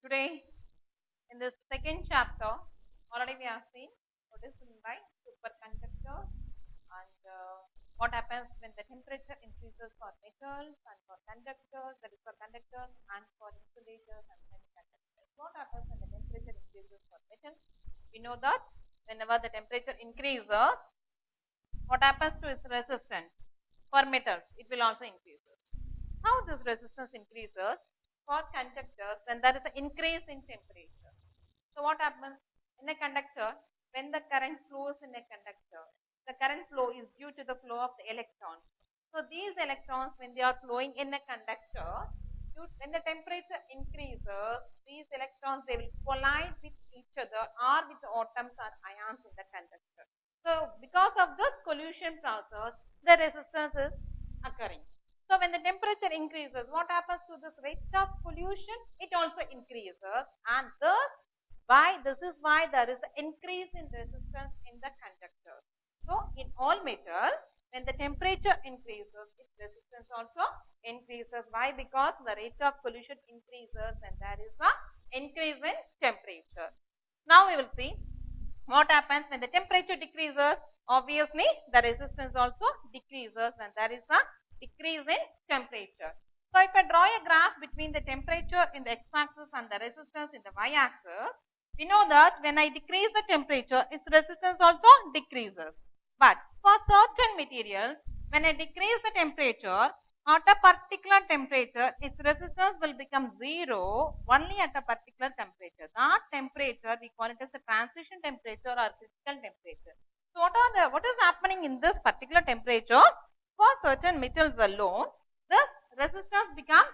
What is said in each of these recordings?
Today, in this second chapter, already we have seen what is meant by superconductors and what happens when the temperature increases for metals and for conductors, that is for conductors and for insulators and semiconductors. What happens when the temperature increases for metals? We know that whenever the temperature increases, what happens to its resistance? For metals, it will also increase. How this resistance increases? For conductors, when there is an increase in temperature. So what happens in a conductor? When the current flows in a conductor, the current flow is due to the flow of the electrons. So these electrons, when they are flowing in a conductor, when the temperature increases, these electrons, they will collide with each other or with the atoms or ions in the conductor. So because of this collision process, the resistance is occurring. So when the temperature increases, what happens to this rate of pollution? It also increases, and thus this is why there is an increase in resistance in the conductor. So in all metals, when the temperature increases, its resistance also increases. Why? Because the rate of pollution increases and there is a increase in temperature. Now we will see what happens when the temperature decreases. Obviously, the resistance also decreases and there is a decrease in temperature. So if I draw a graph between the temperature in the x-axis and the resistance in the y-axis, we know that when I decrease the temperature, its resistance also decreases. But for certain materials, when I decrease the temperature, at a particular temperature, its resistance will become 0 only at a particular temperature. That temperature, we call it as the transition temperature or critical temperature. So what is happening in this particular temperature? For certain metals alone, the resistance becomes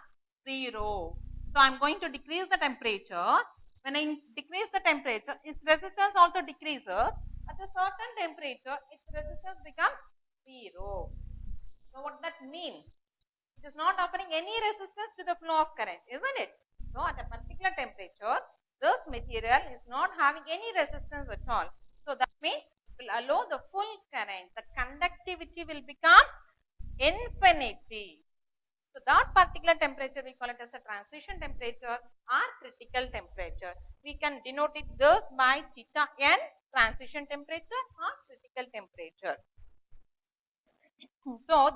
0. So I am going to decrease the temperature. When I decrease the temperature, its resistance also decreases. At a certain temperature, its resistance becomes 0. So what that means? It is not offering any resistance to the flow of current, isn't it? So at a particular temperature, this material is not having any resistance at all. So that means it will allow the full current. The conductivity will become infinity. So that particular temperature we call it as a transition temperature or critical temperature. We can denote it thus by theta n, transition temperature or critical temperature. So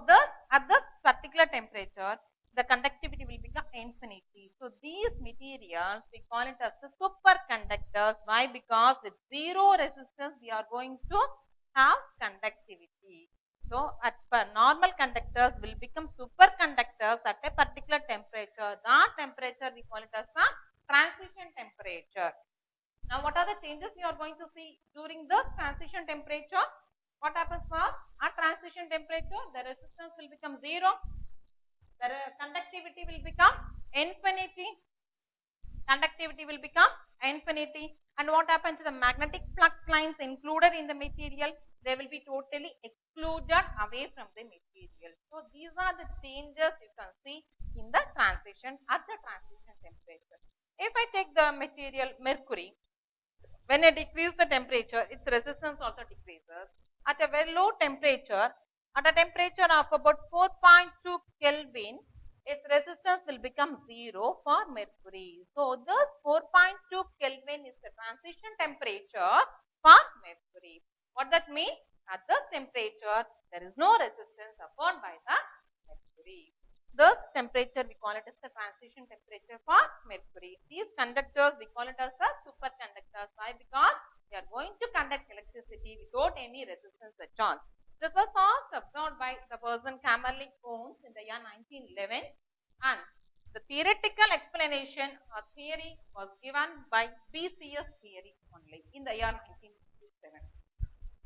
at this particular temperature, the conductivity will become infinity. So these materials, we call it as the superconductors. Why? Because with zero resistance, we are going to have conductivity. So at normal conductors will become superconductors at a particular temperature. That temperature we call it as the transition temperature. Now what are the changes we are going to see during the transition temperature? What happens first? At transition temperature, the resistance will become 0. The conductivity will become infinity. Conductivity will become infinity. And what happens to the magnetic flux lines included in the material? They will be totally excluded away from the material. So these are the changes you can see in the transition at the transition temperature. If I take the material mercury, when I decrease the temperature, its resistance also decreases. At a very low temperature, at a temperature of about 4.2 Kelvin, its resistance will become 0 for mercury. So, this 4.2 Kelvin is the transition temperature for mercury. What that means? At this temperature, there is no resistance offered by the mercury. This temperature we call it as the transition temperature for mercury. These conductors we call it as the superconductors. Why? Because they are going to conduct electricity without any resistance at all. This was first observed by the person Kamerlingh Onnes in the year 1911, and the theoretical explanation or theory was given by BCS theory only in the year 1957.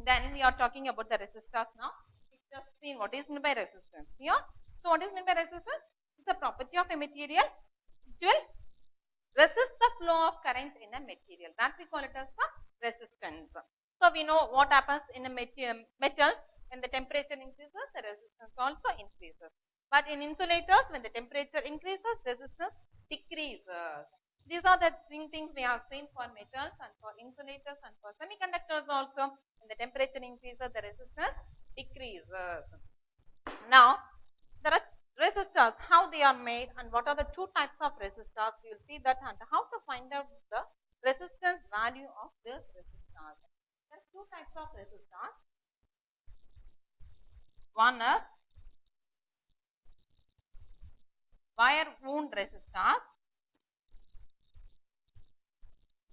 Then we are talking about the resistors now. We just seen what is meant by resistance here. So what is meant by resistance? It's a property of a material which will resist the flow of current in a material. That we call it as the resistance. So we know what happens in a metal when the temperature increases, the resistance also increases. But in insulators, when the temperature increases, resistance decreases. These are the things we have seen for metals and for insulators and for semiconductors also. When the temperature increases, the resistance decreases. Now, there are resistors, how they are made and what are the two types of resistors. We will see that and how to find out the resistance value of this resistors. There are two types of resistors. One is wire wound resistors.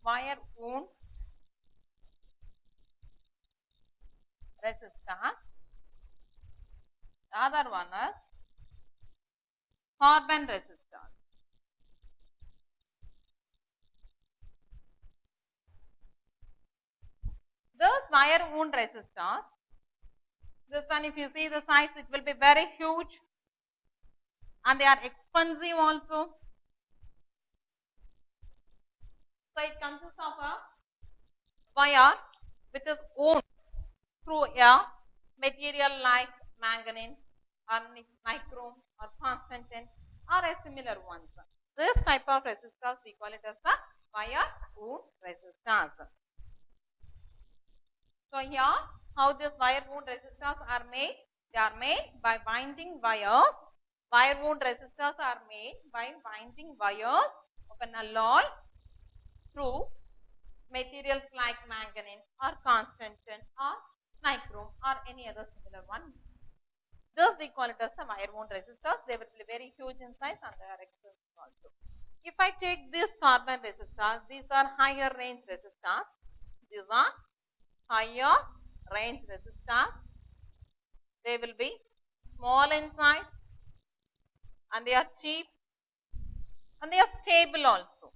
Wire wound resistors. The other one is carbon resistors. Those wire wound resistors, this one if you see the size, it will be very huge and they are expensive also. So it consists of a wire which is wound through a material like manganese or nichrome or constantan or a similar ones. This type of resistors we call it as the wire wound resistors. So here how these wire wound resistors are made? They are made by winding wires. Wire wound resistors are made by winding wires of an alloy through materials like manganese or constantan or nichrome or any other similar one. Thus we call it as the wire wound resistors. They will be very huge in size and they are expensive also. If I take this carbon resistors, these are higher range resistors. These are higher range resistors. They will be small in size and they are cheap and they are stable also.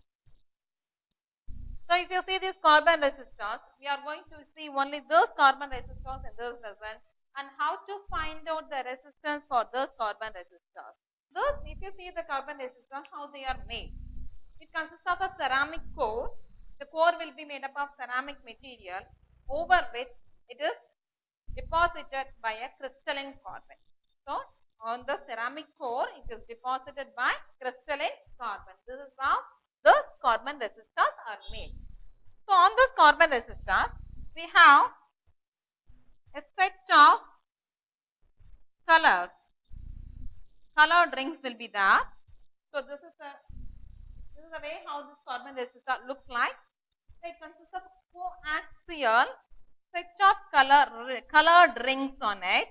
So if you see these carbon resistors, we are going to see only those carbon resistors in this lesson and how to find out the resistance for those carbon resistors. Thus, if you see the carbon resistors, how they are made. It consists of a ceramic core. The core will be made up of ceramic material over which it is deposited by a crystalline carbon. So, on the ceramic core, it is deposited by crystalline carbon. This is how the carbon resistors are made. So, on this carbon resistors, we have a set of colors. Colored rings will be there. So, this is the way how this carbon resistor looks like. It consists of coaxial set of colored rings on it.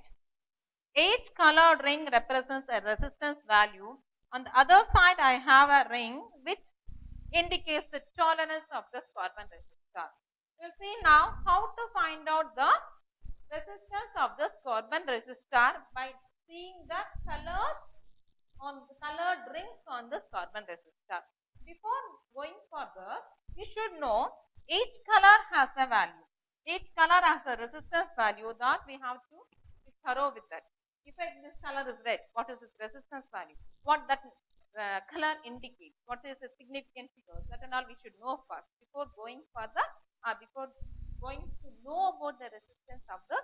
Each colored ring represents a resistance value. On the other side, I have a ring which indicates the tolerance of this carbon resistor. We will see now how to find out the resistance of this carbon resistor by seeing the colors on the colored rings on this carbon resistor. Before going further, you should know each color has a value. Each color has a resistance value that we have to be thorough with that. If this color is red, what is its resistance value? What that color indicates? What is the significant figures? That and all we should know first before going further or before going to know about the resistance of the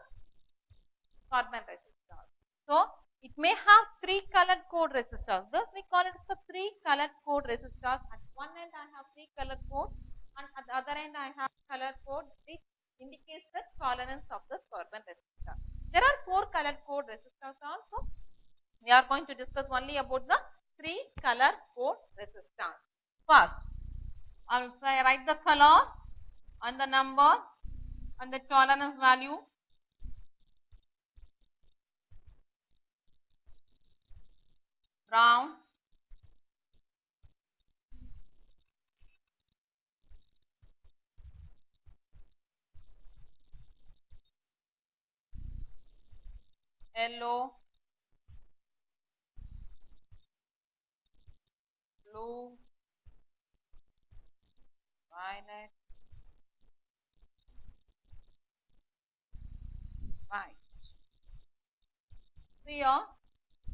carbon resistor. So, it may have three colored code resistors. Thus, we call it the three colored code resistors. At one end, I have three colored code, and at the other end, I have color code which indicates the tolerance of the carbon resistor. There are four colored code resistors also. We are going to discuss only about the three color code resistors. First, I'll say write the color and the number and the tolerance value. Brown, yellow, blue, violet, white. Here,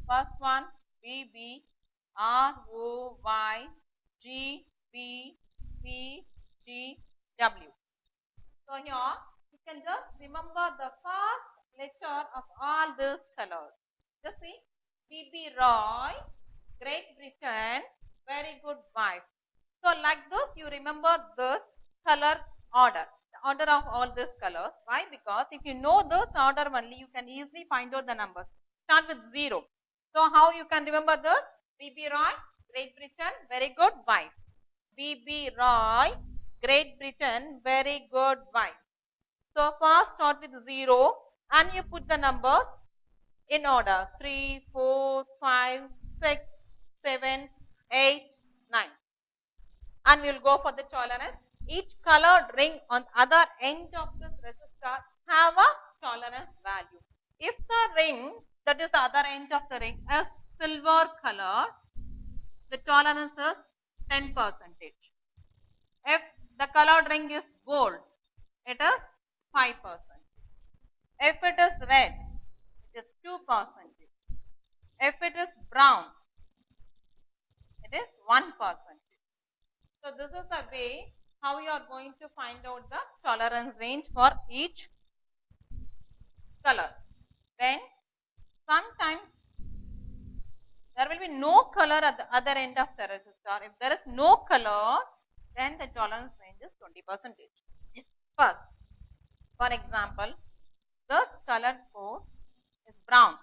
first one BB, ROY, GB, PGW. So here you can just remember the first letter of all these colors. Just see BB Roy, Great Britain, very good wife. So like this you remember this color order, the order of all these colors. Why? Because if you know this order only, you can easily find out the numbers. Start with 0. So how you can remember this? B.B. Roy, Great Britain, very good, wife. B.B. Roy, Great Britain, very good, wife. So first start with 0 and you put the numbers in order 3, 4, 5, 6, 7, 8, 9. And we will go for the tolerance. Each colored ring on the other end of this resistor have a tolerance value. If the ring that is the other end of the ring is silver color, the tolerance is 10%. If the colored ring is gold, it is 5%. If it is red, it is 2%. If it is brown, it is 1%. So this is the way how you are going to find out the tolerance range for each color. Then sometimes there will be no color at the other end of the resistor. If there is no color, then the tolerance range is 20%. First, for example, this colored code is brown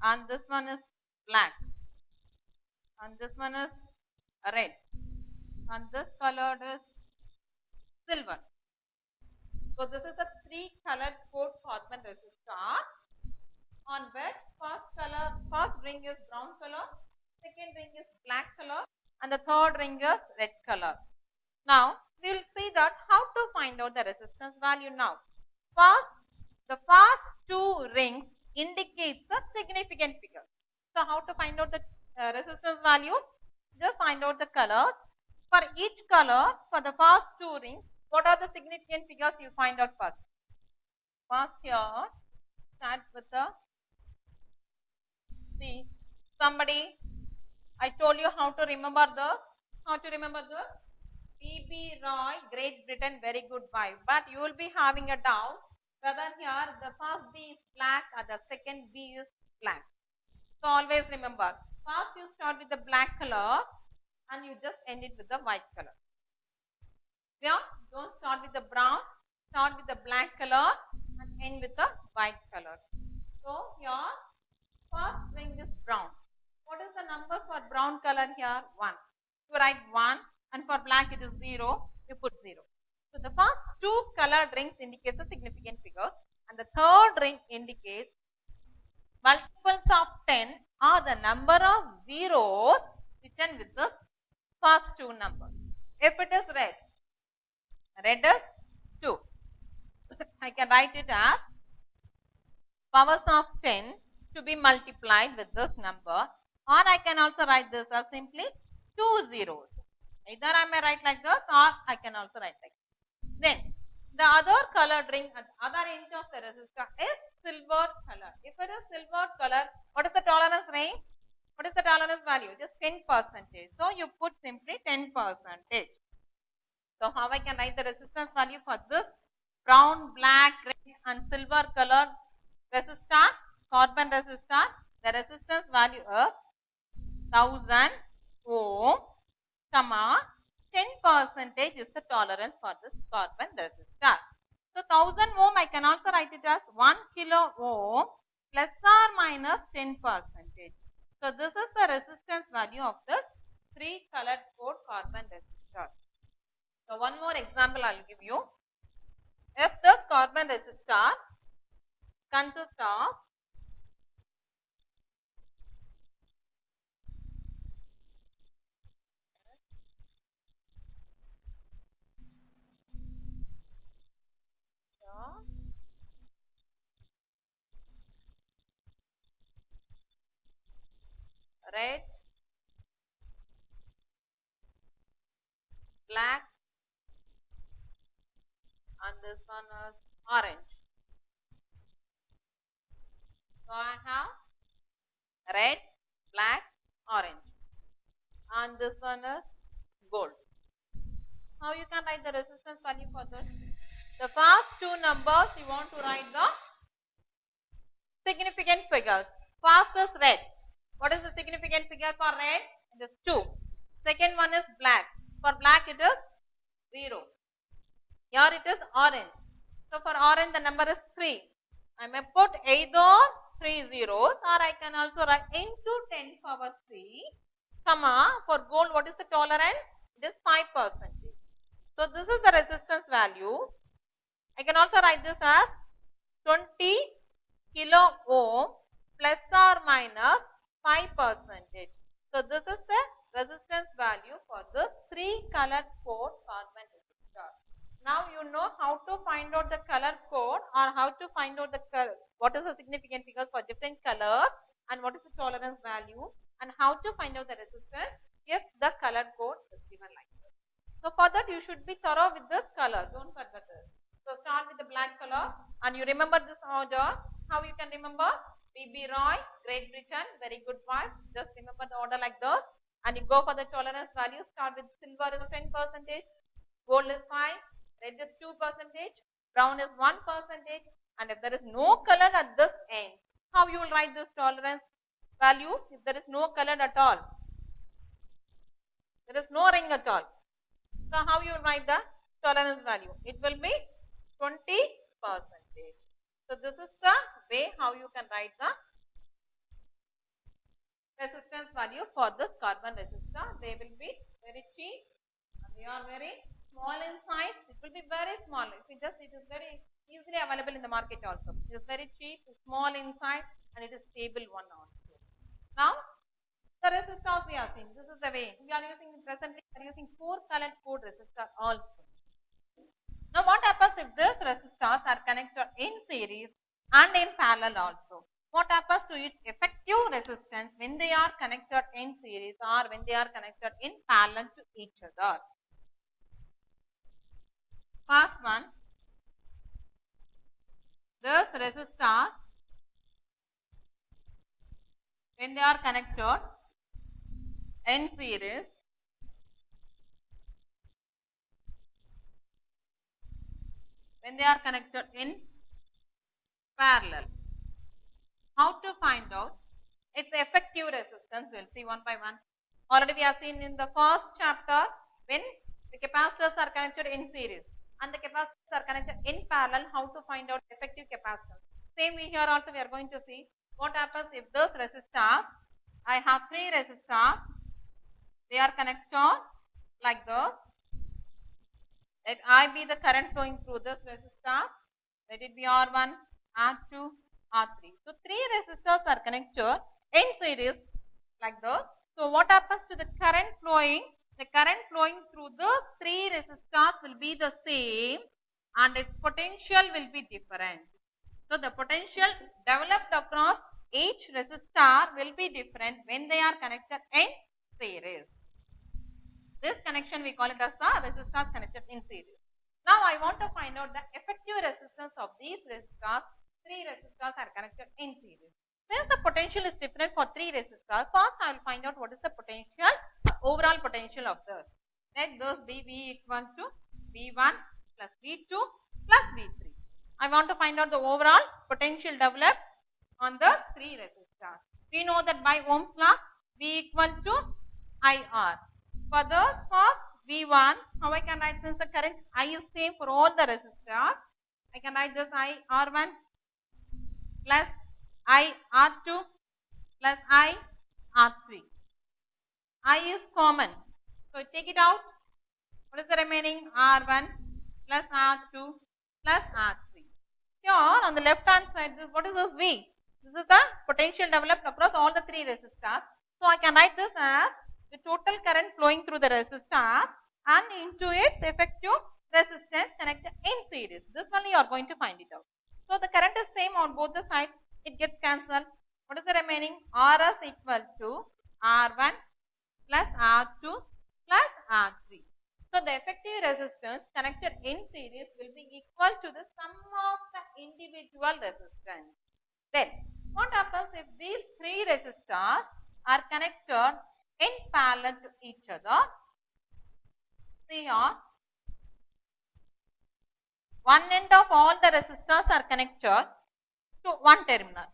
and this one is black and this one is red and this colored is silver. So this is a 3 colored code carbon resistor on which first ring is brown color, second ring is black color and the third ring is red color. Now we will see that how to find out the resistance value now. First, the first 2 rings indicates the significant figure. So how to find out the resistance value? Just find out the colors. For each color, for the first 2 rings, what are the significant figures you find out first? First here, start with the, see, somebody, I told you how to remember this. How to remember this? B.B. Roy, Great Britain, very good wife. But you will be having a doubt whether here the first B is black or the second B is black. So always remember, first you start with the black color and you just end it with the white color. Yeah, don't start with the brown, start with the black color and end with the white color. So here first ring is brown. What is the number for brown color here? 1. You write 1 and for black it is 0, you put 0. So the first 2 colored rings indicates a significant figure and the third ring indicates multiples of 10 or the number of zeros written with the first 2 numbers. If it is red is 2. I can write it as powers of 10 to be multiplied with this number, or I can also write this as simply 2 zeros. Either I may write like this or I can also write like this. Then the other colored ring at the other end of the resistor is silver color. If it is silver color, what is the tolerance range? What is the tolerance value? Just 10%. So you put simply 10%. So how I can write the resistance value for this brown, black, red and silver color resistor, carbon resistor? The resistance value is 1000 ohm, comma 10% is the tolerance for this carbon resistor. So 1000 ohm I can also write it as 1 kilo ohm plus or minus 10%. So this is the resistance value of this 3 colored code carbon resistor. So one more example I will give you. If this carbon resistor consists of red, black and this one is orange. So I have red, black, orange and this one is gold. How you can write the resistance value for this? The first 2 numbers you want to write the significant figures. First is red. What is the significant figure for red? It is 2. Second one is black. For black it is 0. Here it is orange. So for orange the number is 3. I may put either 3 zeros, or I can also write into 10 power 3, comma, for gold what is the tolerance? It is 5%. So this is the resistance value. I can also write this as 20 kilo ohm plus or minus 5%. So this is the resistance value for this 3 colored code carbon resistor. Now you know how to find out the color code, or how to find out the color, what is the significant figures for different colors, and what is the tolerance value, and how to find out the resistance if the color code is given like this. So for that you should be thorough with this color, don't forget it. So start with the black color, and you remember this order. How you can remember? B.B. Roy, Great Britain, very good wife. Just remember the order like this, and you go for the tolerance value. Start with silver is 10%, gold is 5, red is 2%, brown is 1%, and if there is no color at this end, how you will write this tolerance value? If there is no color at all, there is no ring at all. So how you will write the tolerance value? It will be 20%. So this is the way how you can write the resistance value for this carbon resistor. They will be very cheap, and they are very small in size. It will be very small. It is very easily available in the market also. It is very cheap, small in size, and it is stable one also. Now the resistors we are seeing. This is the way we are using presently. We are using 4 colored code resistor also. Now what happens if these resistors are connected in series and in parallel also? What happens to its effective resistance when they are connected in series or when they are connected in parallel to each other? First one, these resistors, when they are connected in series when they are connected in parallel. How to find out its effective resistance? We will see one by one. Already we have seen in the first chapter, when the capacitors are connected in series and the capacitors are connected in parallel, how to find out effective capacitance. Same way here also we are going to see what happens if this resistor, I have 3 resistors, they are connected like this. Let I be the current flowing through this resistor. Let it be R1, R2, R3. So 3 resistors are connected in series like this. So what happens to the current flowing? The current flowing through the 3 resistors will be the same, and its potential will be different. So the potential developed across each resistor will be different when they are connected in series. This connection we call it as the resistors connected in series. Now I want to find out the effective resistance of these resistors. 3 resistors are connected in series. Since the potential is different for 3 resistors, first I will find out what is the potential, overall potential of this. Let this be V equal to V1 plus V2 plus V3. I want to find out the overall potential developed on the 3 resistors. We know that by Ohm's law, V equal to IR. For the first V1, how I can write, since the current I is same for all the resistors, I can write this I R1 plus I R2 plus I R3. I is common, so take it out. What is the remaining? R1 plus R2 plus R3. Here on the left hand side, what is this V? This is the potential developed across all the 3 resistors. So I can write this as the total current flowing through the resistor and into its effective resistance connected in series. This only you are going to find it out. So the current is same on both the sides. It gets cancelled. What is the remaining? Rs equal to R1 plus R2 plus R3. So the effective resistance connected in series will be equal to the sum of the individual resistance. Then what happens if these 3 resistors are connected in parallel to each other? See here, one end of all the resistors are connected to one terminal.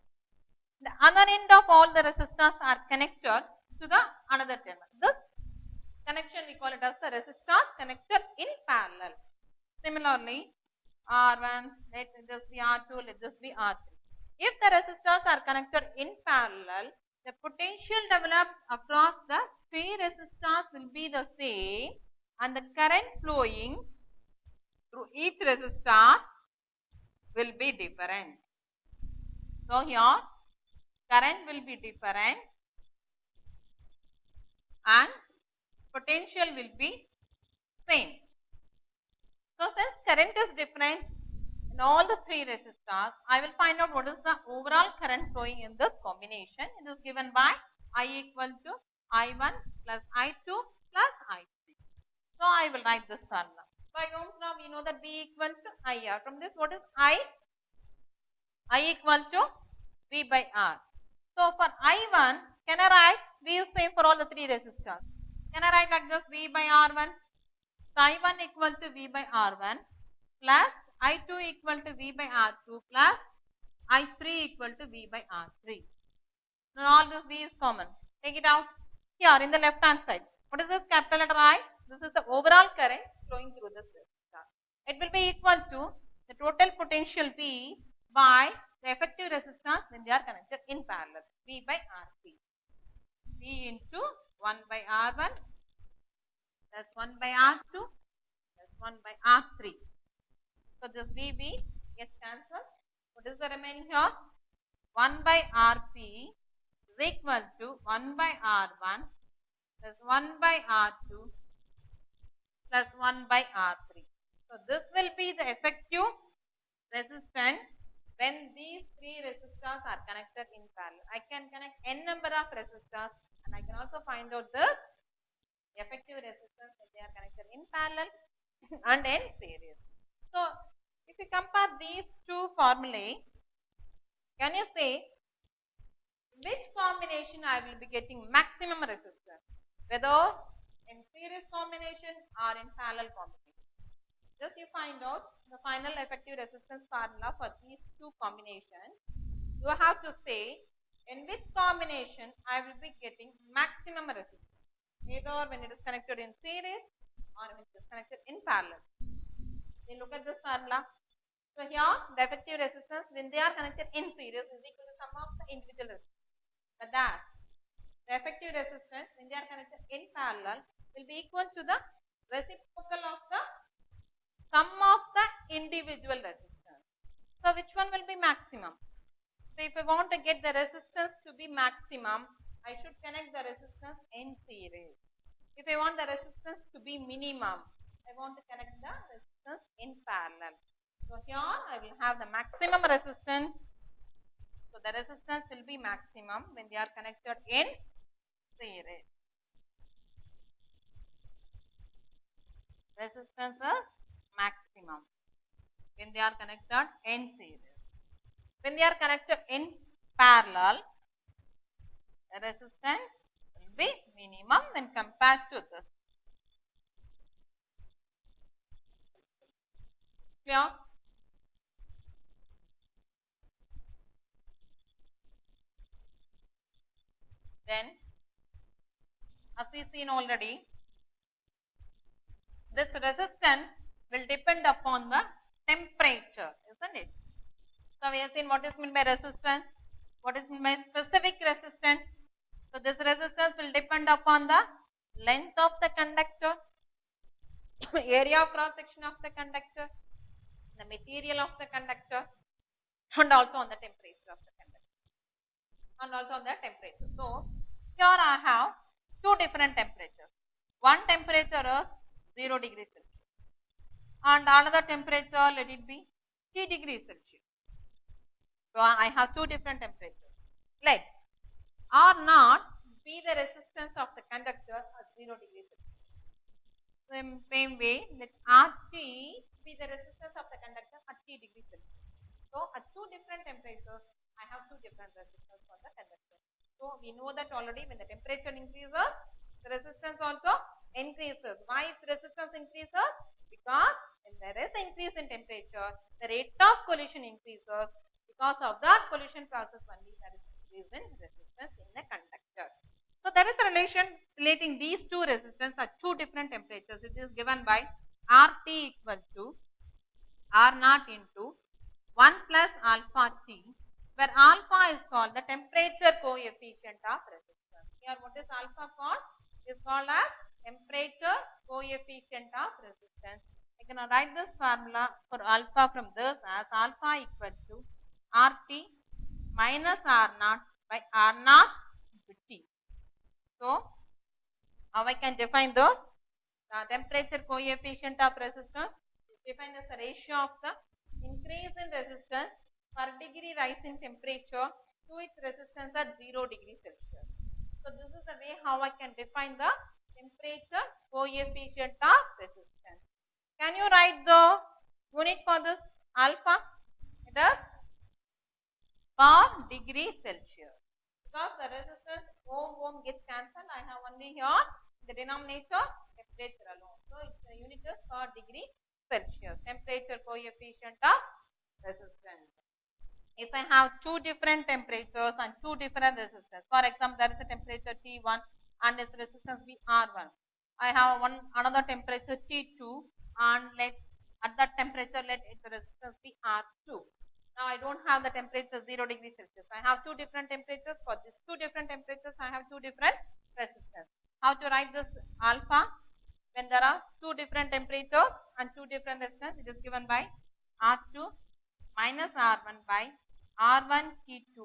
The other end of all the resistors are connected to the another terminal. This connection we call it as the resistors connected in parallel. Similarly, R1, let this be R2, let this be R3. If the resistors are connected in parallel, the potential developed across the three resistors will be the same and the current flowing through each resistor will be different. So here current will be different and potential will be same. So since current is different in all the three resistors, I will find out what is the overall current flowing in this combination. It is given by I equal to I1 plus I2 plus I3. So I will write this formula. By Ohm's law, we know that V equal to IR. From this, what is I? I equal to V by R. So for I1, can I write V is same for all the three resistors? Can I write like this V by R1? So I1 equal to V by R1 plus I2 equal to V by R2 plus I3 equal to V by R3. Now all this V is common. Take it out. Here in the left hand side. What is this capital letter I? This is the overall current flowing through this resistor. It will be equal to the total potential V by the effective resistance when they are connected in parallel. V by R3. V into 1 by R1 plus 1 by R2 plus 1 by R3. So this VB gets cancelled. What is the remaining here? 1 by RP is equal to 1 by R1 plus 1 by R2 plus 1 by R3. So this will be the effective resistance when these three resistors are connected in parallel. I can connect n number of resistors and I can also find out the effective resistance when they are connected in parallel and in series. So if you compare these two formulae, can you say which combination I will be getting maximum resistance, whether in series combination or in parallel combination? Just you find out the final effective resistance formula for these two combinations. You have to say in which combination I will be getting maximum resistance, either when it is connected in series or when it is connected in parallel. You look at this formula. So here the effective resistance when they are connected in series is equal to sum of the individual resistance. But that the effective resistance when they are connected in parallel will be equal to the reciprocal of the sum of the individual resistance. So which one will be maximum? So if I want to get the resistance to be maximum, I should connect the resistance in series. If I want the resistance to be minimum, I want to connect the resistance in parallel. So here I will have the maximum resistance. So the resistance will be maximum when they are connected in series. Resistance is maximum when they are connected in series. When they are connected in parallel, the resistance will be minimum when compared to this. Clear? Then, as we seen already, this resistance will depend upon the temperature, isn't it? So we have seen what is meant by resistance, what is meant by specific resistance. So this resistance will depend upon the length of the conductor, area of cross section of the conductor, the material of the conductor, and also on the temperature of the conductor, and also on the temperature. So here I have two different temperatures. One temperature is 0 degrees Celsius and another temperature, let it be 3 degrees Celsius. So I have two different temperatures. Let R naught be the resistance of the conductor at 0 degrees Celsius. Same way, let RT be the resistance of the conductor at 3 degrees Celsius. So at two different temperatures, I have two different resistance for the conductor. So we know that already when the temperature increases, the resistance also increases. Why its resistance increases? Because when there is increase in temperature, the rate of collision increases. Because of that collision process only there is increase in resistance in the conductor. So there is a relation relating these two resistance at two different temperatures. It is given by RT equal to R naught into 1 plus alpha T, where alpha is called the temperature coefficient of resistance. Here what is alpha called? It is called as temperature coefficient of resistance. I can write this formula for alpha from this as alpha equal to RT minus R naught by R naught into T. So how I can define those? Temperature coefficient of resistance is defined as the ratio of the increase in resistance per degree rise in temperature to its resistance at 0 degree Celsius. So this is the way how I can define the temperature coefficient of resistance. Can you write the unit for this alpha? It is per degree Celsius. Because the resistance ohm gets cancelled, I have only here the denominator temperature alone. So its unit is per degree Celsius. Temperature coefficient of resistance. If I have two different temperatures and two different resistance, for example, there is a temperature T1 and its resistance be R1. I have another temperature T2 and at that temperature let its resistance be R2. Now I don't have the temperature 0 degree Celsius. I have two different temperatures. For these two different temperatures, I have two different resistance. How to write this alpha? When there are two different temperatures and two different resistance, it is given by R2 minus R1 by R1 T2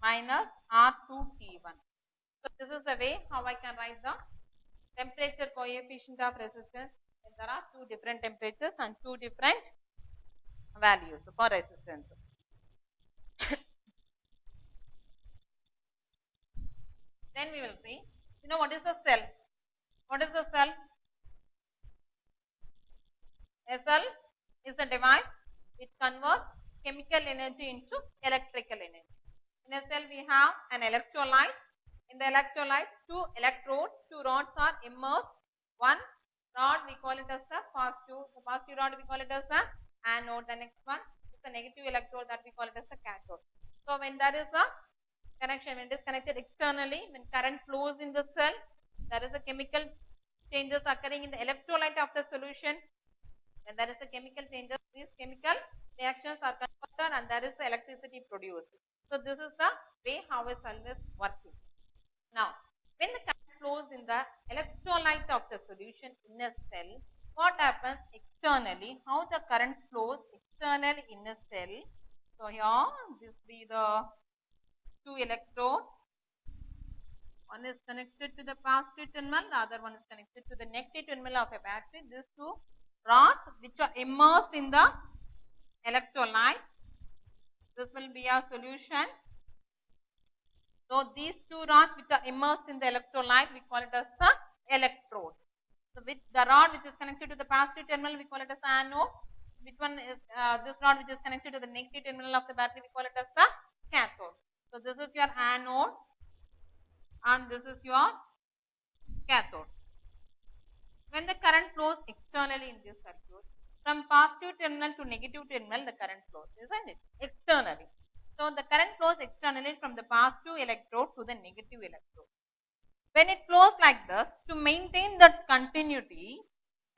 minus R2 T1. So this is the way how I can write the temperature coefficient of resistance when there are two different temperatures and two different values for resistance. Then we will see, what is the cell? What is the cell? A cell is a device which converts chemical energy into electrical energy. In a cell we have an electrolyte. In the electrolyte, two electrodes, two rods are immersed. One rod we call it as the positive rod we call it as the anode. The next one is the negative electrode that we call it as the cathode. So when there is a connection, when it is connected externally, when current flows in the cell, there is a chemical changes occurring in the electrolyte of the solution. When there is a chemical changes, these chemical reactions are converted and there is the electricity produced. So this is the way how a cell is working. Now, when the current flows in the electrolyte of the solution in a cell, what happens externally? How the current flows externally in a cell? So here, this be the two electrodes. One is connected to the positive terminal, the other one is connected to the negative terminal of a battery. These two rods which are immersed in the electrolyte. This will be a solution. So these two rods which are immersed in the electrolyte, we call it as the electrode. So with the rod which is connected to the positive terminal, we call it as anode. Which one is this rod which is connected to the negative terminal of the battery, we call it as the cathode. So this is your anode and this is your cathode. When the current flows externally in this circuit, from positive terminal to negative terminal, the current flows, isn't it? Externally. So the current flows externally from the positive electrode to the negative electrode. When it flows like this, to maintain that continuity,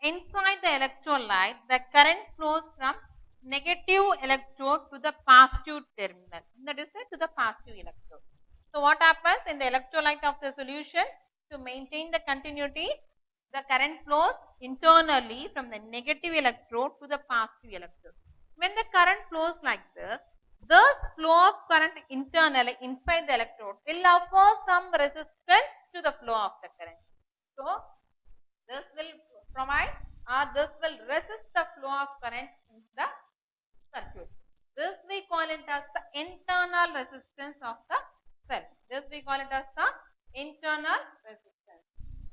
inside the electrolyte, the current flows from negative electrode to the positive terminal. That is to the positive electrode. So what happens in the electrolyte of the solution? To maintain the continuity, the current flows internally from the negative electrode to the positive electrode. When the current flows like this flow of current internally inside the electrode will offer some resistance to the flow of the current. So this will provide or this will resist the flow of current in the circuit. This we call it as the internal resistance of the cell. This we call it as the internal resistance.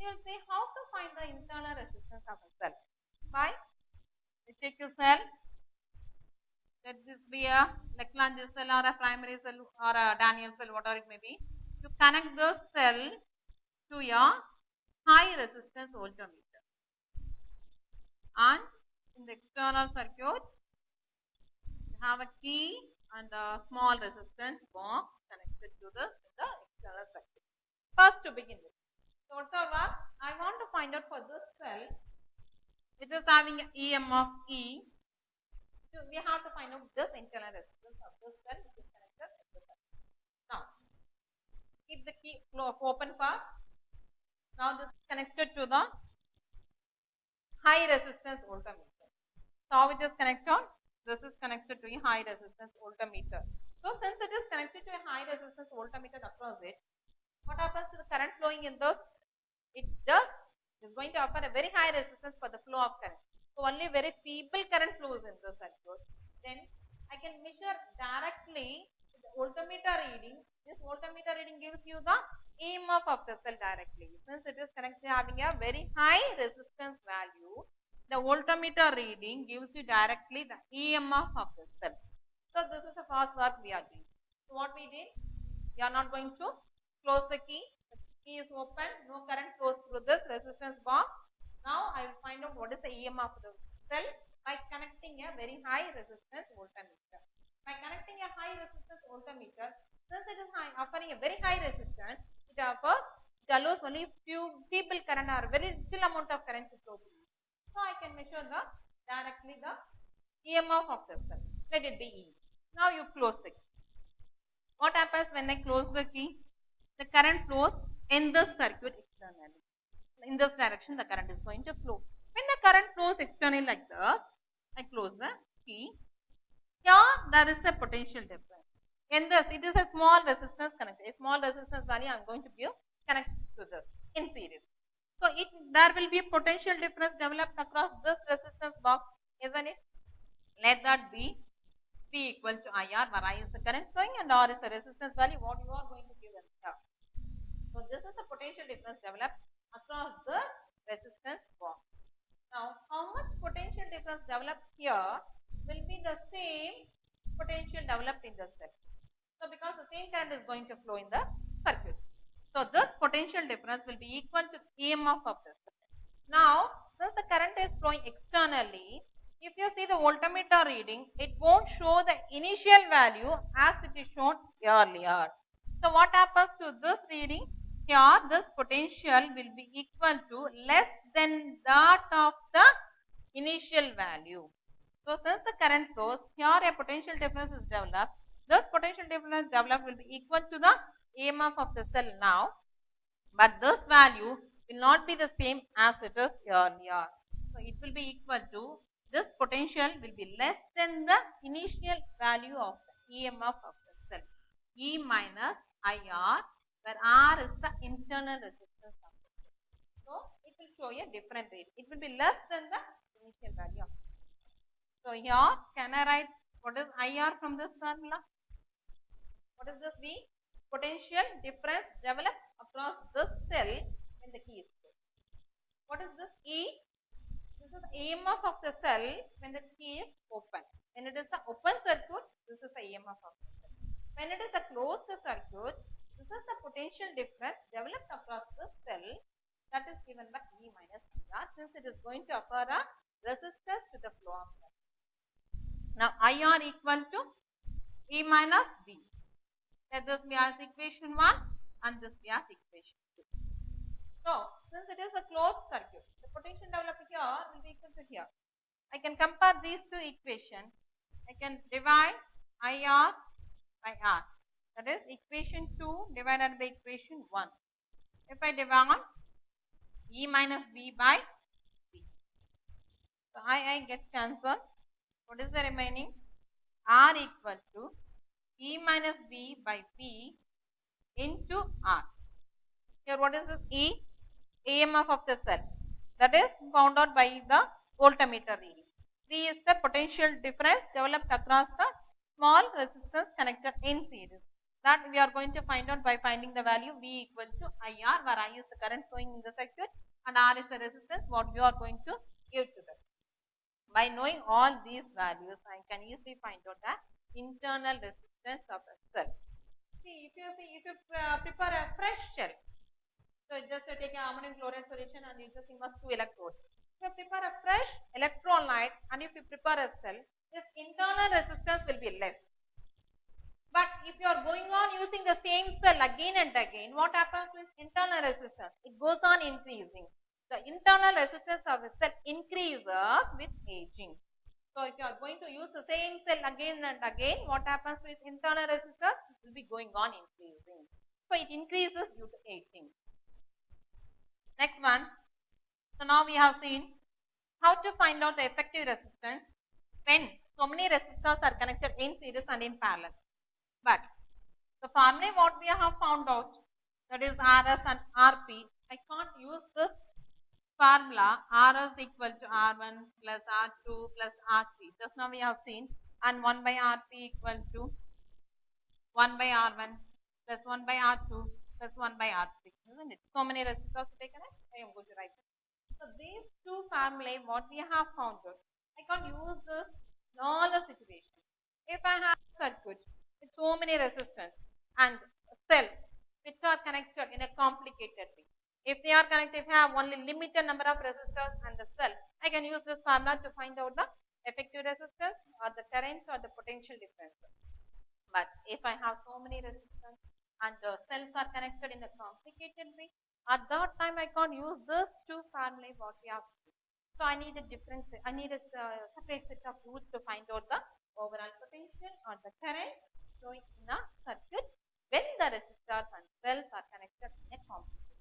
You will see how to find the internal resistance of a cell. By you take a cell, let this be a Lagrange cell or a primary cell or a Daniell cell, whatever it may be. You connect the cell to a high resistance voltmeter, and in the external circuit you have a key and a small resistance box connected to the external circuit. First, to begin with, so what's our work? I want to find out for this cell which is having an EM of E. So we have to find out this internal resistance of this cell which is connected to the cell. Now, keep the key open part. Now this is connected to the high resistance voltmeter. So how it is connected? This is connected to a high resistance voltmeter. So since it is connected to a high resistance voltmeter across it, what happens to the current flowing in this? It is going to offer a very high resistance for the flow of current. So only very feeble current flows in the circuit. Then I can measure directly the voltmeter reading. This voltmeter reading gives you the EMF of the cell directly. Since it is connected having a very high resistance value, the voltmeter reading gives you directly the EMF of the cell. So this is the first work we are doing. So what we did? We are not going to close the key. The key is open. No current flows through this resistance box. Now I will find out what is the EMF of the cell by connecting a very high resistance voltmeter. By connecting a high resistance voltmeter, since it is offering a very high resistance, it allows only few feeble current or very little amount of current to flow through. So I can measure directly the EMF of the cell. Let it be E. Now you close the key. What happens when I close the key? The current flows in this circuit externally. In this direction, the current is going to flow. When the current flows externally like this, I close the key. Here, there is a potential difference. In this, it is a small resistance connected. A small resistance value I am going to give connected to this in series. So, there will be a potential difference developed across this resistance box, isn't it? Let that be P equal to IR, where I is the current flowing and R is the resistance value what you are going to give as here. So this is the potential difference developed across the resistance box. Now how much potential difference developed here will be the same potential developed in the circuit. So because the same current is going to flow in the circuit. So this potential difference will be equal to EMF of the circuit. Now since the current is flowing externally, if you see the voltmeter reading, it won't show the initial value as it is shown earlier. So what happens to this reading? Here this potential will be equal to less than that of the initial value. So since the current flows, here a potential difference is developed. This potential difference developed will be equal to the EMF of the cell now, but this value will not be the same as it is earlier. So it will be equal to, this potential will be less than the initial value of the EMF of the cell, E minus IR, where R is the internal resistance of the cell. So it will show a different rate. It will be less than the initial value of the cell. So here, can I write what is IR from this formula? What is this V? Potential difference developed across this cell when the key is closed. What is this E? This is the EMF of the cell when the key is open. When it is the open circuit, this is the EMF of the cell. When it is a closed circuit, this is the potential difference developed across the cell, that is given by E minus IR, since it is going to offer a resistance to the flow of current. Now IR equal to E minus V. Let this be as equation 1 and this be as equation 2. So since it is a closed circuit, the potential developed here will be equal to here. I can compare these two equations. I can divide IR by R. That is equation 2 divided by equation 1. If I divide E minus V by V. So I get cancelled. What is the remaining? R equal to E minus V by P into R. Here what is this E? EMF of the cell. That is found out by the voltmeter reading. V is the potential difference developed across the small resistance connected in series. That we are going to find out by finding the value V equal to IR, where I is the current flowing in the circuit and R is the resistance what we are going to give to that. By knowing all these values, I can easily find out the internal resistance of a cell. See, if you prepare a fresh shell, so just take a ammonium chloride solution and you just immerse 2 electrodes. If you prepare a fresh electrolyte and if you prepare a cell, this internal resistance will be less. But if you are going on using the same cell again and again, what happens with internal resistance? It goes on increasing. The internal resistance of a cell increases with aging. So if you are going to use the same cell again and again, what happens with internal resistors? It will be going on increasing. So it increases due to aging. Next one. So now we have seen how to find out the effective resistance when so many resistors are connected in series and in parallel. But the formula what we have found out, that is RS and RP, I can't use this formula RS equal to R1 plus R2 plus R3. Just now we have seen, and 1 by RP equal to 1 by R1 plus 1 by R2 plus 1 by R3. Isn't it? So many resistors to take connect. I am going to write it. So these two formulae what we have found out, I can use this in all the situations. If I have a circuit with so many resistance and cell which are connected in a complicated way. If they are connected, if I have only limited number of resistors and the cell, I can use this formula to find out the effective resistance or the current or the potential difference. But if I have so many resistors and the cells are connected in a complicated way, at that time I can't use this two formulae what we have. So I need a different, I need a separate set of rules to find out the overall potential or the current flowing in a circuit when the resistors and cells are connected in a complicated.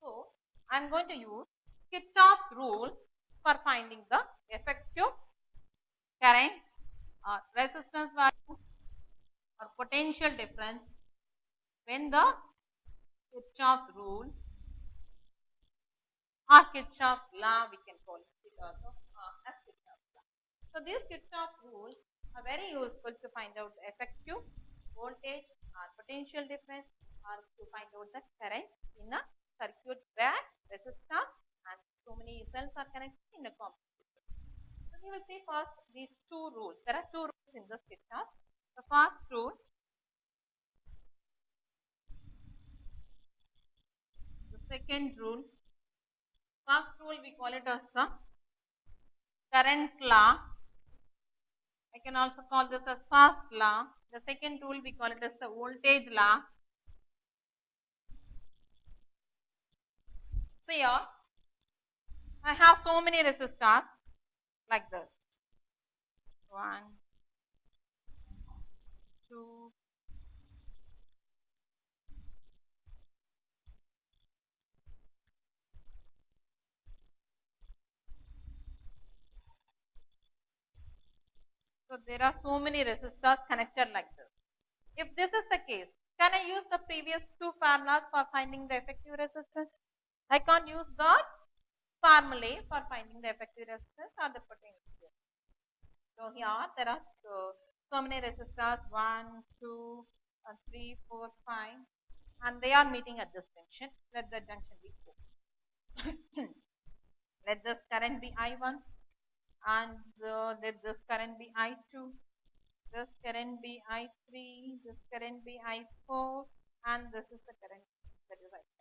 So I am going to use Kirchhoff's rule for finding the effective current or resistance value or potential difference when the Kirchhoff's rule or Kirchhoff's law we can call it also as Kirchhoff's law. So these Kirchhoff's rules are very useful to find out the effective voltage or potential difference or to find out the current in a circuit where resistor and so many cells are connected in a complicated. So we will see first these two rules. There are two rules in this Kirchhoff. The first rule, the second rule. First rule we call it as the current law. I can also call this as first law. The second rule we call it as the voltage law. So here I have so many resistors like this. 1, 2, so there are so many resistors connected like this. If this is the case, can I use the previous two formulas for finding the effective resistance? I can't use that formulae for finding the effective resistance or the potential. So here there are so many resistors 1, 2, 3, 4, 5 and they are meeting at this junction. Let the junction be 4. Let this current be I1 and let this current be I2. This current be I3, this current be I4 and this is the current that is I5.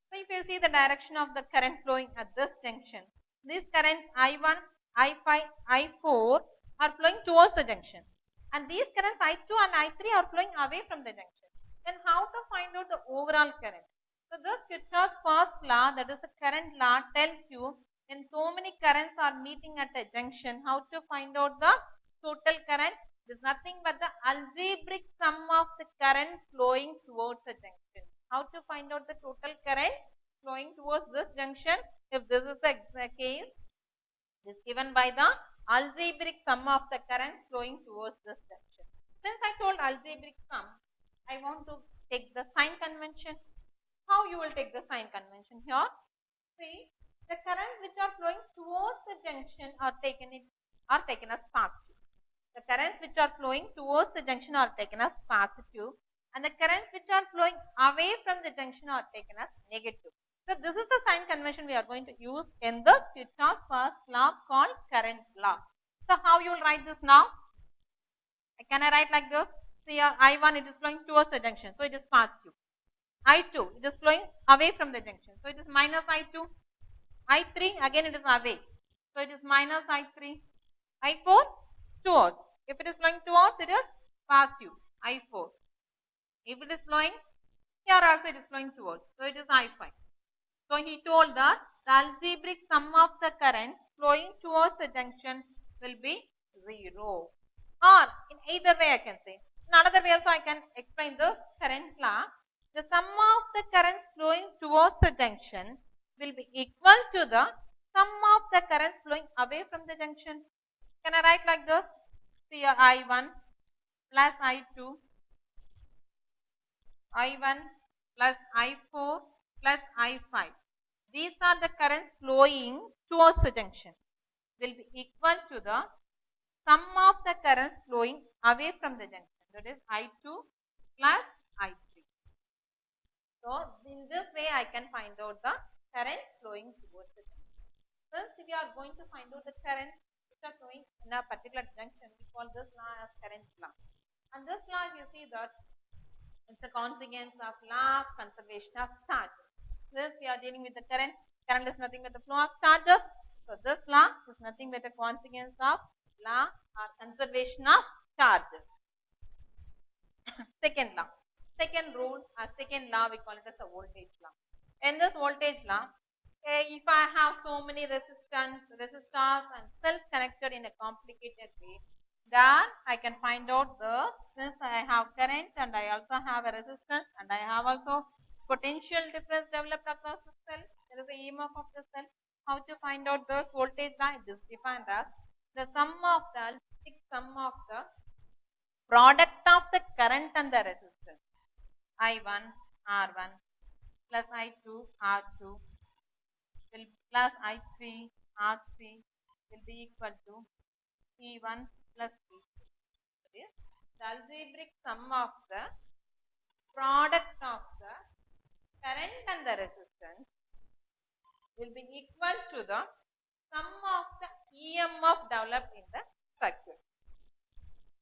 So if you see the direction of the current flowing at this junction, these currents I1, I5, I4 are flowing towards the junction and these currents I2 and I3 are flowing away from the junction. Then how to find out the overall current? So this Kirchhoff's first law, that is the current law, tells you when so many currents are meeting at a junction, how to find out the total current. It is nothing but the algebraic sum of the current flowing towards the junction. How to find out the total current flowing towards this junction? If this is the case, it is given by the algebraic sum of the current flowing towards this junction. Since I told algebraic sum, I want to take the sign convention. How you will take the sign convention here? See, the currents which are flowing towards the junction are taken as positive. The currents which are flowing towards the junction are taken as positive and the currents which are flowing away from the junction are taken as negative. So this is the sign convention we are going to use in the Kirchhoff's first law called current law. So how you will write this now? Can I write like this? See here I1 it is flowing towards the junction, so it is positive. I2 it is flowing away from the junction, so it is minus I2. I3 again it is away, so it is minus I3. I4 towards. If it is flowing towards, it is positive I4. If it is flowing here also it is flowing towards, so it is I5. So he told that the algebraic sum of the currents flowing towards the junction will be 0. Or in either way I can say. In another way also I can explain the current law. The sum of the currents flowing towards the junction will be equal to the sum of the currents flowing away from the junction. Can I write like this? See your I1 plus I2, I1 plus I4 plus I5. These are the currents flowing towards the junction will be equal to the sum of the currents flowing away from the junction, that is I2 plus I3. So, in this way I can find out the current flowing towards the junction. First, we are going to find out the current which are flowing in a particular junction. We call this law as current law. And this law you see that it's a consequence of law of conservation of charges. This we are dealing with the current. Current is nothing but the flow of charges. So this law is nothing but a consequence of law or conservation of charges. Second law. Second rule or second law we call it as a voltage law. In this voltage law, if I have so many resistors and cells connected in a complicated way, there I can find out the, since I have current and I also have a resistance and I have also potential difference developed across the cell, there is a EMF of the cell. How to find out this voltage law? It is defined as the sum of the product of the current and the resistance. I1 R1 plus I2 R2 will plus I3 R3 will be equal to P1 plus P2. That is the algebraic sum of the product of the current and the resistance will be equal to the sum of the EMF developed in the circuit.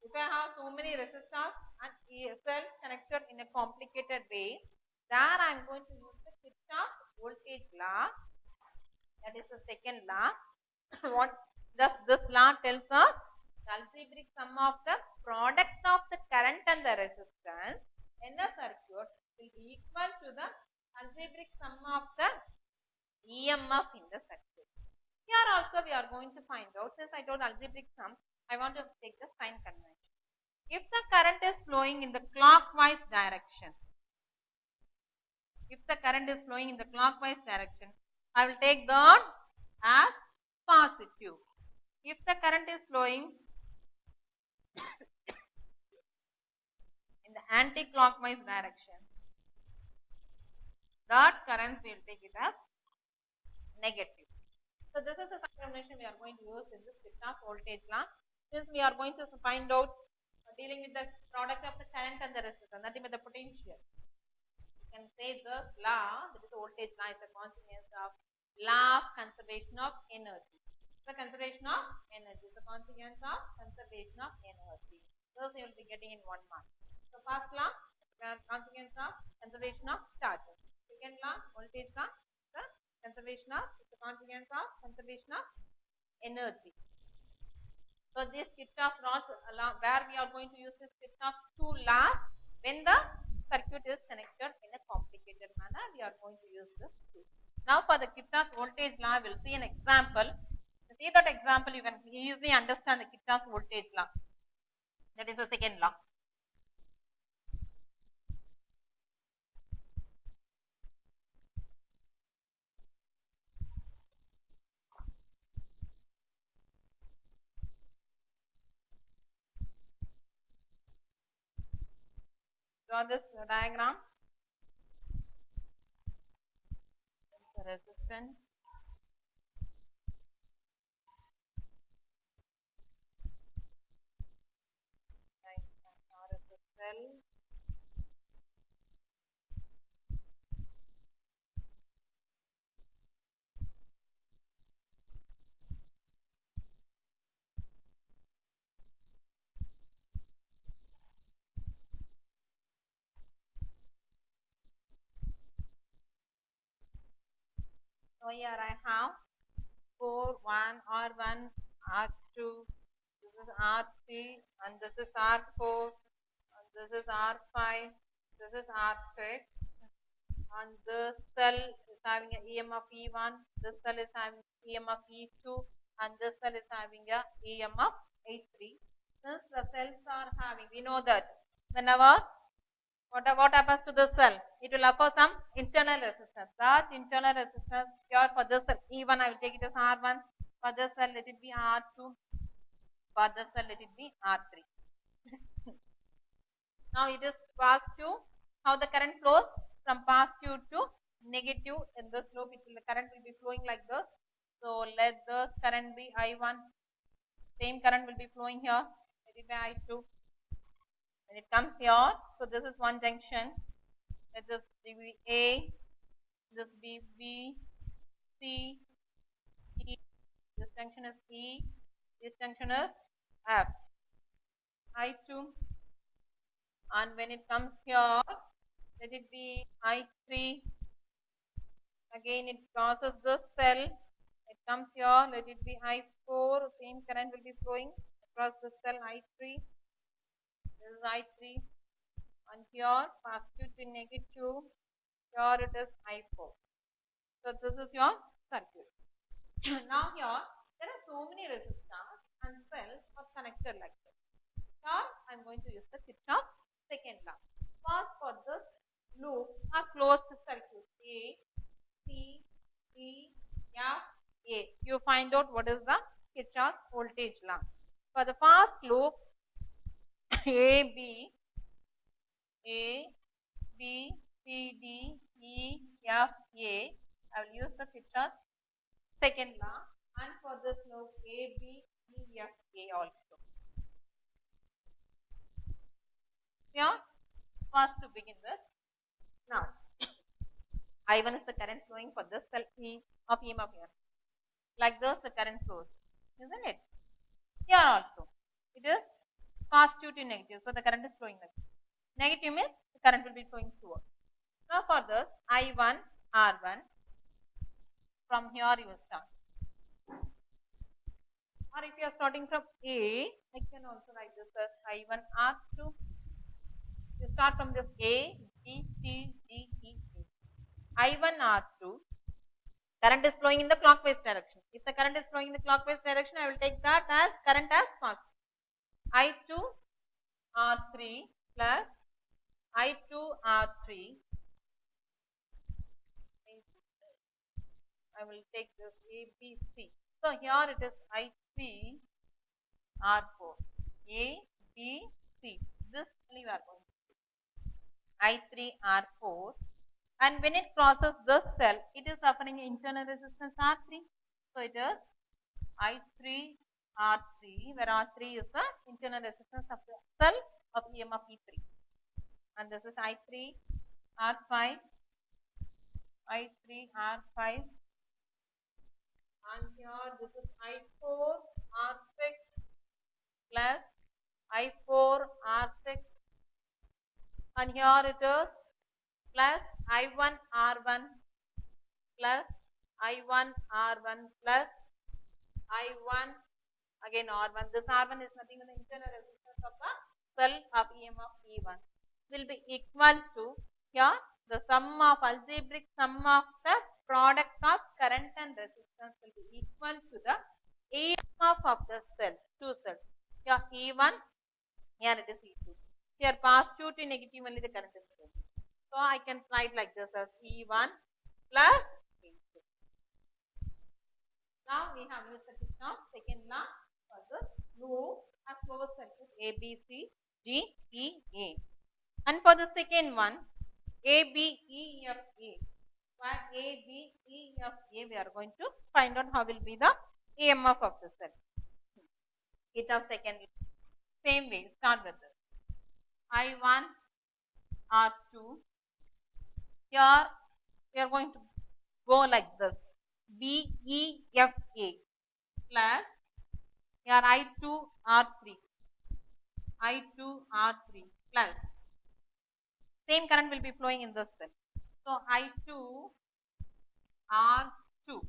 If I have so many resistors and cells connected in a complicated way, there I am going to use the Kirchhoff voltage law. That is the second law. What does this law tells us? The algebraic sum of the product of the current and the resistance in a circuit will be equal to the algebraic sum of the EMF in the circuit. Here also we are going to find out, since I told algebraic sum, I want to take the sign convention. If the current is flowing in the clockwise direction, if the current is flowing in the clockwise direction, I will take that as positive. If the current is flowing in the anti-clockwise direction, that current we will take it as negative. So this is the combination we are going to use in this Kirchhoff voltage law. Since we are going to find out dealing with the product of the current and the resistance, nothing but the potential. You can say this law, that is the voltage law, is a consequence of law of conservation of energy. The conservation of energy is the consequence of conservation of energy. This you will be getting in 1 mark. So first law, the consequence of conservation of charges. Second law, voltage law, the conservation of, the consequence of conservation of energy. So this Kirchhoff law, where we are going to use this Kirchhoff two laws when the circuit is connected in a complicated manner, we are going to use this two. Now for the Kirchhoff voltage law, we will see an example. To see that example, you can easily understand the Kirchhoff voltage law. That is the second law. Draw this diagram. The resistance. R is the cell. So here I have 4, 1, R1, R2, this is R3 and this is R4 and this is R5, this is R6 and this cell is having an EMF E1, this cell is having EMF E2 and this cell is having a EMF I3. Since the cells are having, we know that whenever what happens to the cell? It will offer some internal resistance. That internal resistance here for this cell E1, I will take it as R1. For this cell, let it be R2. For this cell, let it be R3. Now it is positive. How the current flows? From positive to negative. In this loop, the current will be flowing like this. So let this current be I1. Same current will be flowing here. Let it be I2. When it comes here, so this is one junction. Let this be A, this be B, C, E. This junction is E. This junction is F. I2. And when it comes here, let it be I3. Again, it crosses this cell. It comes here. Let it be I4. Same current will be flowing across the cell I3. This is I3. And here, positive to negative. Here it is I4. So this is your circuit. Now here, there are so many resistors and cells are connected like this. Now I am going to use the Kirchhoff's second law. First, for this loop are closed circuit A, C, D, F, A. You find out what is the Kirchhoff's voltage law. For the first loop A, B, C, D, E, F, A, I will use the Kirchhoff's second law, and for this loop A, B, E, F, A also. Here, first to begin with, now I1 is the current flowing for this cell E of EMF here. Like this, the current flows, isn't it? Here also, it is positive to negative, so the current is flowing like this. Negative means the current will be flowing through. Now for this I1 R1, from here you will start. Or if you are starting from A, I can also write this as I1 R2. You start from this A, B, C, D, E, A. I1 R2, current is flowing in the clockwise direction. If the current is flowing in the clockwise direction, I will take that as current as positive. I2 R3 plus I2 R3. I will take this A, B, C. So here it is I3 R4. A, B, C. This only we are going to do. I3 R4. And when it crosses this cell, it is offering internal resistance R3. So it is I3 R3, where R3 is the internal resistance of the cell of EMF E3. And this is I3 R5, I3 R5. And here this is I4 R6 plus I4 R6. And here it is plus I1 R1 plus I1 R1 plus I1 again R1. This R1 is nothing but the internal resistance of the cell of EMF E1 will be equal to here the sum of algebraic sum of the product of current and resistance will be equal to the EMF of the cell, two cells. Here E1, here it is E2. Here positive to negative only the current is flowing. So I can write like this as E1 plus E2. Now we have used the Kirchhoff's second law for this loop as closed circuit A, B, C, D, E, A. And for the second one, A, B, E, F, A. For A, B, E, F, A, we are going to find out how will be the EMF of the cell. Kirchhoff's second law. Same way, start with this. I1 R2. Here we are going to go like this. B, E, F, A plus here I2 R3. I2 R3 plus same current will be flowing in this cell. So I2 R2.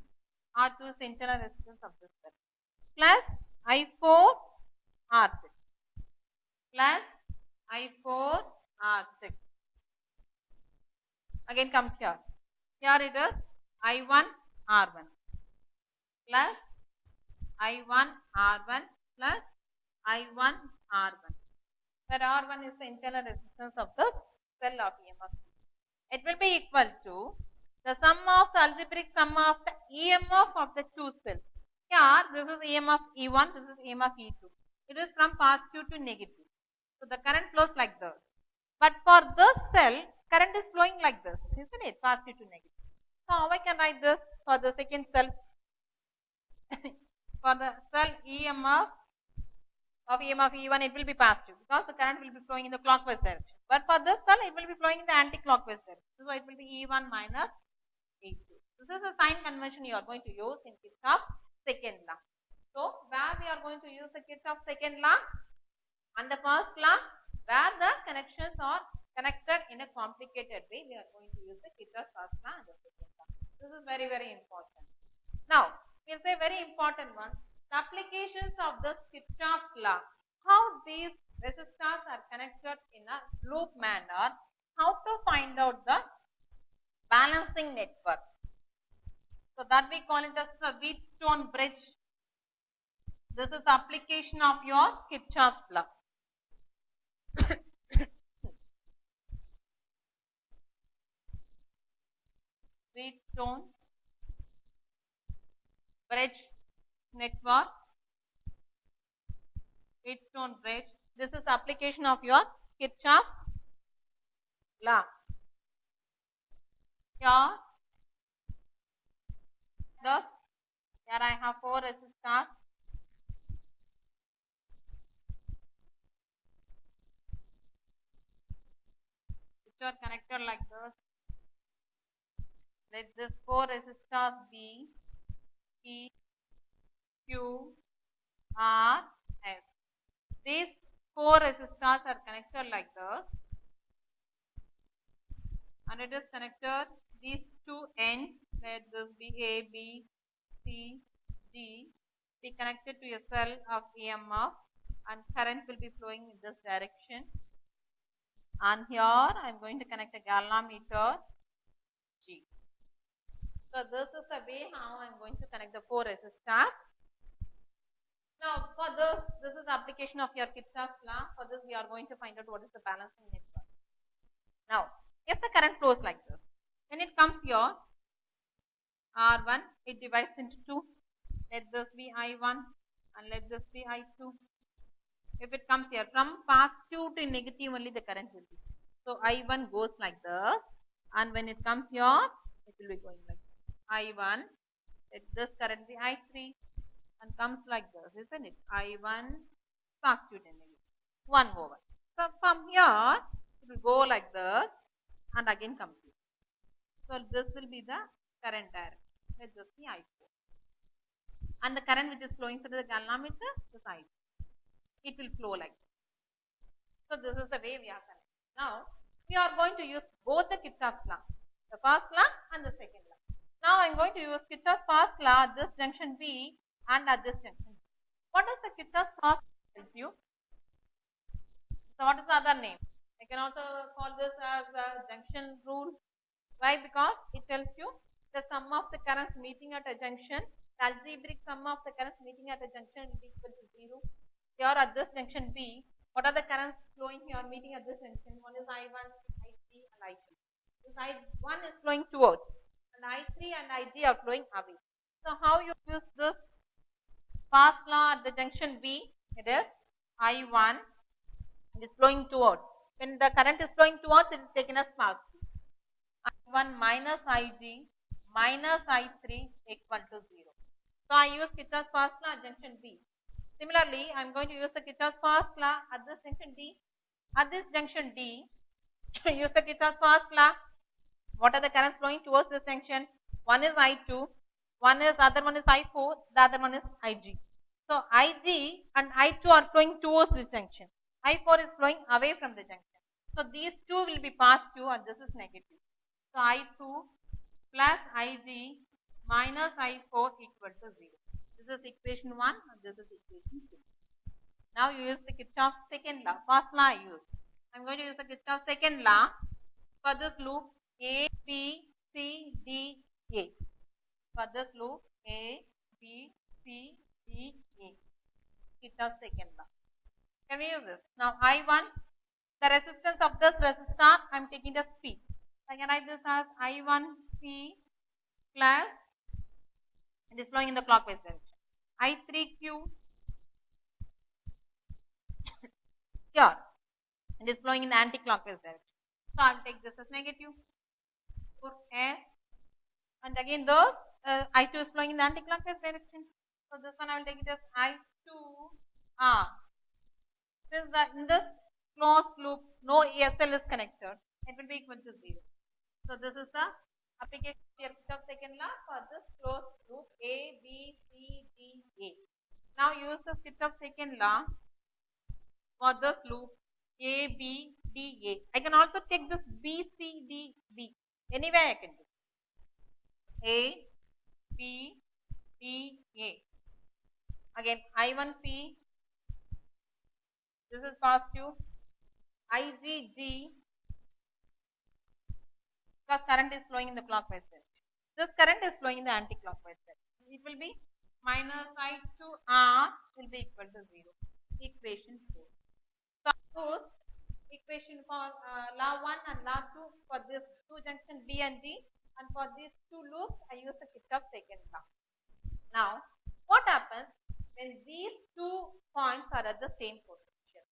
R2 is the internal resistance of this cell plus I4 R6 plus I4 R6. Again comes here. Here it is I1 R1 plus I1 R1 plus I1 R1, where R1 is the internal resistance of the cell of EMF. It will be equal to the sum of the algebraic sum of the EMF of the two cells. Here, this is EMF E1, this is EMF E2. It is from positive to negative. So, the current flows like this. But for this cell, current is flowing like this, isn't it? Positive to negative. So, how I can write this for the second cell? For the cell EMF of EMF E1, it will be positive because the current will be flowing in the clockwise direction. But for this cell, it will be flowing in the anti-clockwise direction. So, it will be E1 minus E2. This is a sign convention you are going to use in Kirchhoff's second law. So, where we are going to use the Kirchhoff's second law? And the first law, where the connections are connected in a complicated way, we are going to use the Kirchhoff's first law and the second law. This is very, very important. Now, we will say very important one, the applications of the Kirchhoff's law, how these resistors are connected in a loop manner, how to find out the balancing network. So, that we call it as the Wheatstone bridge. This is the application of your Kirchhoff's law. Wheatstone bridge network. Wheatstone bridge. This is application of your Kirchhoff's law. Here, thus, here I have 4 resistors. Which are connected like this. Let this 4 resistors be P, Q, R, S. These 4 resistors are connected like this, and it is connected these two ends. Let this be A, B, C, D. Be connected to a cell of EMF, and current will be flowing in this direction. And here I am going to connect a galvanometer G. So, this is the way how I am going to connect the 4 resistors. Now, for this is the application of your Kirchhoff's law. For this, we are going to find out what is the balancing network. Now, if the current flows like this, when it comes here, R1, it divides into 2. Let this be I1 and let this be I2. If it comes here, from positive to negative only the current will be. So, I1 goes like this, and when it comes here, it will be going like this. I1, let this current be I3 and comes like this, isn't it? I1 positive to negative, 1 over. So, from here, it will go like this and again come here. So, this will be the current direction. Let this be I4. And the current which is flowing through the galvanometer is I2. It will flow like this. So, this is the way we are connected. Now, we are going to use both the Kirchhoff's law, the first law and the second law. Now, I am going to use Kirchhoff's first law at this junction B and at this junction B. What does the Kirchhoff's first law help you? So, what is the other name? I can also call this as a junction rule. Why? Because it tells you the sum of the currents meeting at a junction, the algebraic sum of the currents meeting at a junction is equal to 0. Here at this junction B, what are the currents flowing here meeting at this junction? One is I1, I3 and I2. This I1 is flowing towards and I3 and IG are flowing away. So, how you use this fast law at the junction B? It is I1 is flowing towards. When the current is flowing towards, it is taken as positive. I1 minus Ig minus I3 equal to 0. So, I use Kirchhoff's first law at junction B. Similarly, I am going to use the Kirchhoff's first law at this junction D. At this junction D, use the Kirchhoff's first law. What are the currents flowing towards this junction? One is I2, other one is I4, the other one is Ig. So, Ig and I2 are flowing towards this junction. I4 is flowing away from the junction. So, these two will be positive and this is negative. So, I2 plus Ig minus I4 equal to 0. This is equation 1 and this is equation 2. Now, you use the Kirchhoff's second law. First law I use. I am going to use the Kirchhoff's second law for this loop A, B, C, D, A. For this loop A, B, C, D, Kirchhoff's second law. Can we use this? Now I1, the resistance of this resistor, I am taking as P. I can write this as I1P plus, it is flowing in the clockwise direction. I3Q here, it is flowing in the anti-clockwise direction. So I will take this as negative. 4S, and again those I2 is flowing in the anti-clockwise direction. So this one I will take it as I2R. Since that in this closed loop no SL is connected, it will be equal to 0. So this is the application of Kirchhoff's second law for this closed loop A, B, C, D, A. Now use the Kirchhoff's second law for this loop A, B, D, A. I can also take this B, C, D, B. Anyway I can do A, B, D, A. Again I1P, this is positive, IGG, because current is flowing in the clockwise direction. This current is flowing in the anti-clockwise direction. It will be minus I2R will be equal to 0. Equation 4. So suppose equation for law 1 and law 2 for this two junction B and D, and for these two loops I use the Kirchhoff's second law. Now what happens when these 2 points are at the same potential?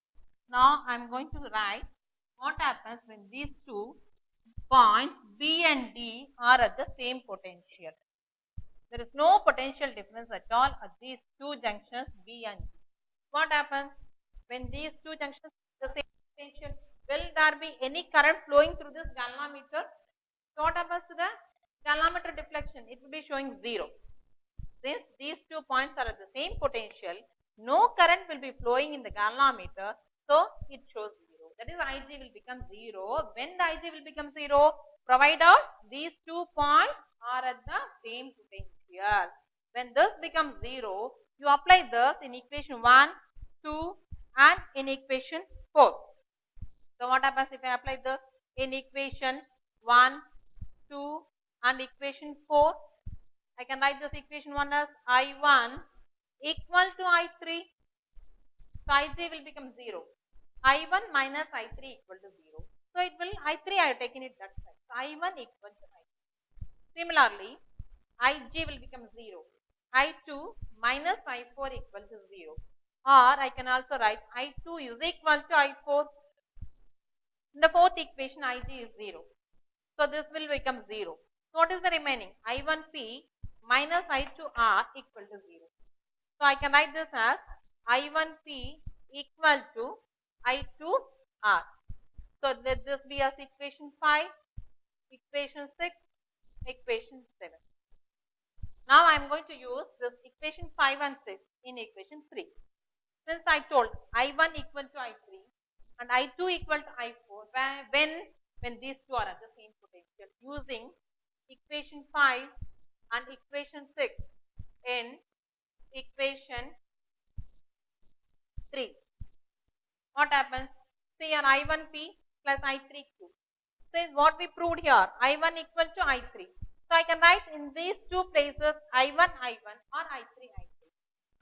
Now I am going to write what happens when these 2 points B and D are at the same potential. There is no potential difference at all at these two junctions B and D. What happens when these two junctions are the same potential? Will there be any current flowing through this galvanometer? So what happens to the galvanometer deflection? It will be showing 0. Since these 2 points are at the same potential, no current will be flowing in the galvanometer, so it shows 0. That is, Ig will become 0. When the Ig will become 0, provided these 2 points are at the same potential. When this becomes 0, you apply this in equation 1, 2 and in equation 4. So what happens if I apply this in equation 1, 2 and equation 4? I can write this equation 1 as I1 equal to I3. So I3 will become 0. I1 minus I3 equal to 0. So it will, I3 I have taken it that side. So I1 equal to I3. Similarly, Ig will become 0. I2 minus I4 equal to 0. Or I can also write I2 is equal to I4. In the fourth equation, Ig is 0. So this will become 0. So what is the remaining? I1P minus I2R equal to 0. So I can write this as I1P equal to I2R. So let this be as equation 5, equation 6, equation 7. Now I am going to use this equation 5 and 6 in equation 3. Since I told I1 equal to I3 and I2 equal to I4, when these two are at the same potential, using equation 5 and equation 6 in equation 3. What happens? See here I1P plus I3Q. Says what we proved here, I1 equal to I3. So I can write in these two places I1 I1 or I3 I3.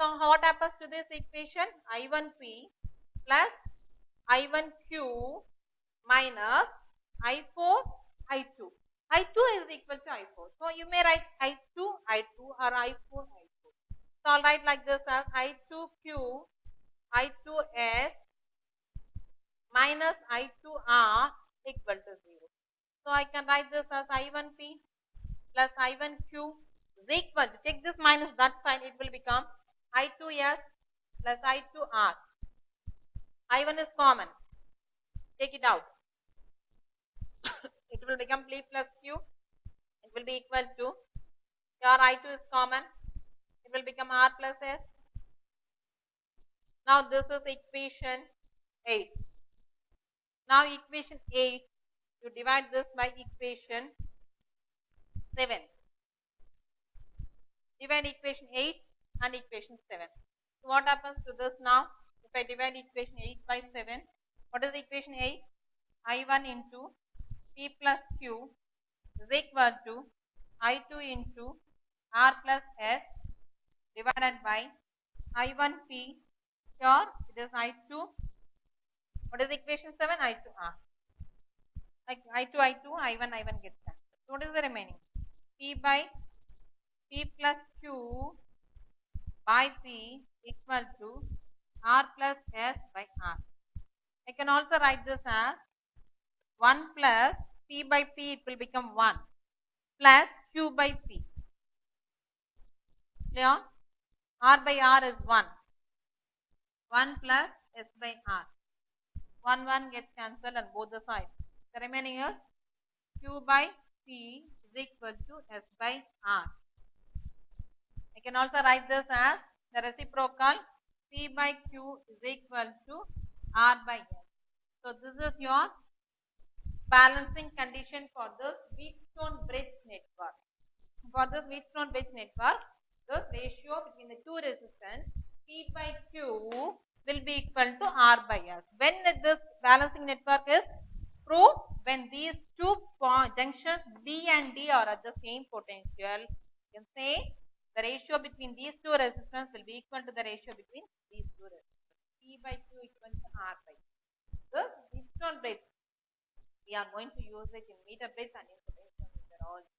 So what happens to this equation? I1P plus I1Q minus I4 I2. I2 is equal to I4. So you may write I2 I2 or I4 I4. So I'll write like this as I2Q I2S minus I2R equal to 0. So I can write this as I1P plus I1Q is equal to, take this minus that side, it will become I2S plus I2R. I1 is common, take it out. It will become P plus Q. It will be equal to, here I2 is common, it will become R plus S. Now this is equation 8. Now equation 8, you divide this by equation 7. Divide equation 8 and equation 7. So what happens to this now? If I divide equation 8 by 7, what is equation 8? I1 into P plus Q is equal to I2 into R plus S divided by I1P Here it is I2. What is equation 7? I2 R. Like I2, I2, I1, I1 gets cancelled. So what is the remaining? P by P plus Q by P equal to R plus S by R. I can also write this as 1 plus P by P, it will become 1 plus Q by P. Clear? R by R is 1. 1 plus S by R. 1 gets cancelled on both the sides. The remaining is Q by P is equal to S by R. I can also write this as the reciprocal P by Q is equal to R by S. So this is your balancing condition for this Wheatstone bridge network. For this Wheatstone bridge network, the ratio between the two resistance P by Q will be equal to R by S. When this balancing network is proved, when these two junctions B and D are at the same potential, you can say the ratio between these two resistance will be equal to the ratio between these two resistance. P by Q equal to R by S. This Wheatstone bridge, we are going to use it in meter bridge and in potentiometer also.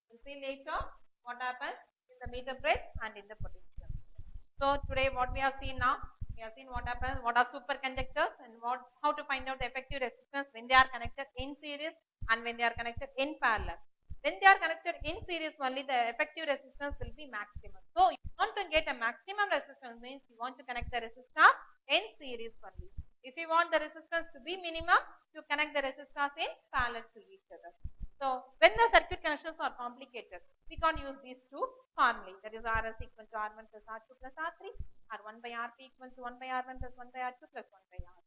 We'll see later what happens in the meter bridge and in the potential. So today what we have seen now, we have seen what happens, what are superconductors and how to find out the effective resistance when they are connected in series and when they are connected in parallel. When they are connected in series only, the effective resistance will be maximum. So you want to get a maximum resistance means you want to connect the resistor in series only. If you want the resistance to be minimum, you connect the resistors in parallel to each other. So when the circuit connections are complicated, we can't use these two formulae, that is Rs equal to R1 plus R2 plus R3, R1 by Rp equal to 1 by R1 plus 1 by R2 plus 1 by R.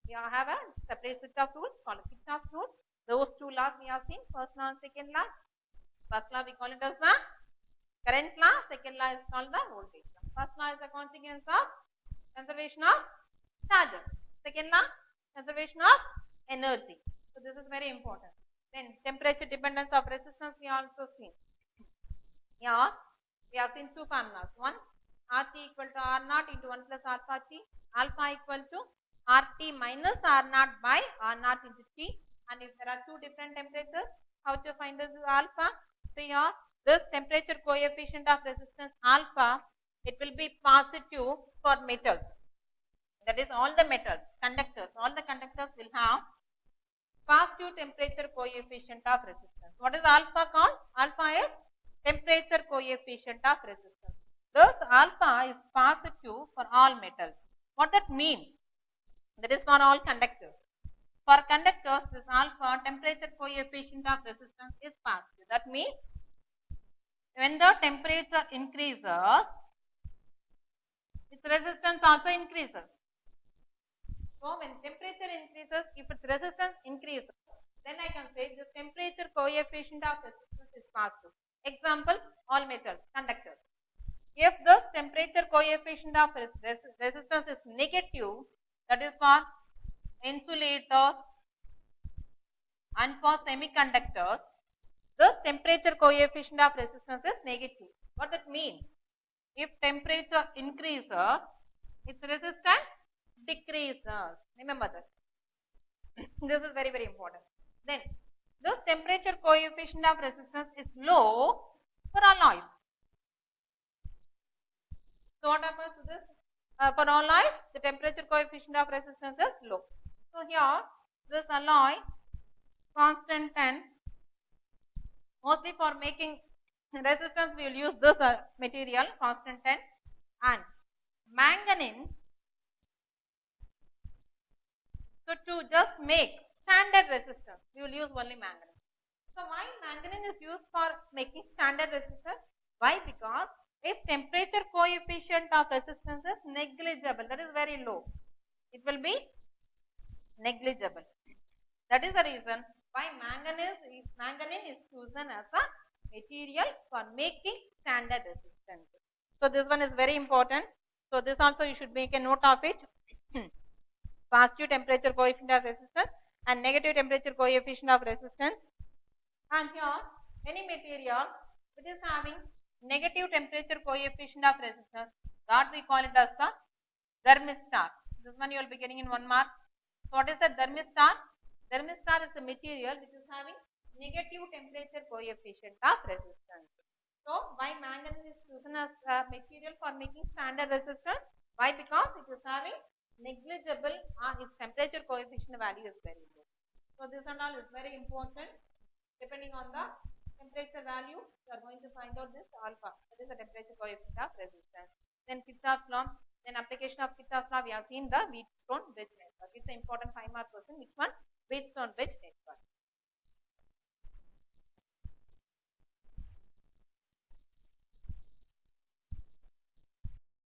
We have a separate set of rules called Kirchhoff's rule. Those two laws we have seen, first law and second law. First law we call it as the current law, second law is called the voltage law. First law is the consequence of conservation of charges. Second law, conservation of energy. So this is very important. Then temperature dependence of resistance we also seen. Here we have seen two formulas. One, RT equal to R naught into 1 plus alpha T. Alpha equal to RT minus R naught by R naught into T. And if there are two different temperatures, how to find this alpha? So here this temperature coefficient of resistance alpha, it will be positive for metals. That is all the metals, conductors, all the conductors will have positive temperature coefficient of resistance. What is alpha called? Alpha is temperature coefficient of resistance. Thus alpha is positive for all metals. What that mean? That is for all conductors. For conductors, this alpha temperature coefficient of resistance is positive. That means when the temperature increases, its resistance also increases. So when temperature increases, if its resistance increases, then I can say the temperature coefficient of resistance is positive. Example, all metals, conductors. If the temperature coefficient of resistance is negative, that is for insulators and for semiconductors, the temperature coefficient of resistance is negative. What that means? If temperature increases, its resistance decreases. Remember that. This is very, very important. Then, this temperature coefficient of resistance is low for alloys. So, what happens to this? For alloys, the temperature coefficient of resistance is low. So, here this alloy constant 10, mostly for making resistance we will use this material constant 10, and manganese. So to just make standard resistance, we will use only manganese. So why manganese is used for making standard resistance? Why? Because its temperature coefficient of resistance is negligible. That is very low. It will be negligible. That is the reason why manganese is chosen as a material for making standard resistance. So this one is very important. So this also you should make a note of it. Positive temperature coefficient of resistance and negative temperature coefficient of resistance. And here any material which is having negative temperature coefficient of resistance, that we call it as the Thermistor. This one you will be getting in 1 mark. So what is the thermistor? Thermistor is a material which is having negative temperature coefficient of resistance. So why manganese is chosen as a material for making standard resistor? Why? Because it is having negligible or its temperature coefficient value is very low. So this and all is very important. Depending on the temperature value, you are going to find out this alpha. That is the temperature coefficient of resistance. Then Kirchhoff's law. Then application of Kirchhoff's law. We have seen the Wheatstone bridge network. It's an important 5 mark question. Which one? Wheatstone bridge network.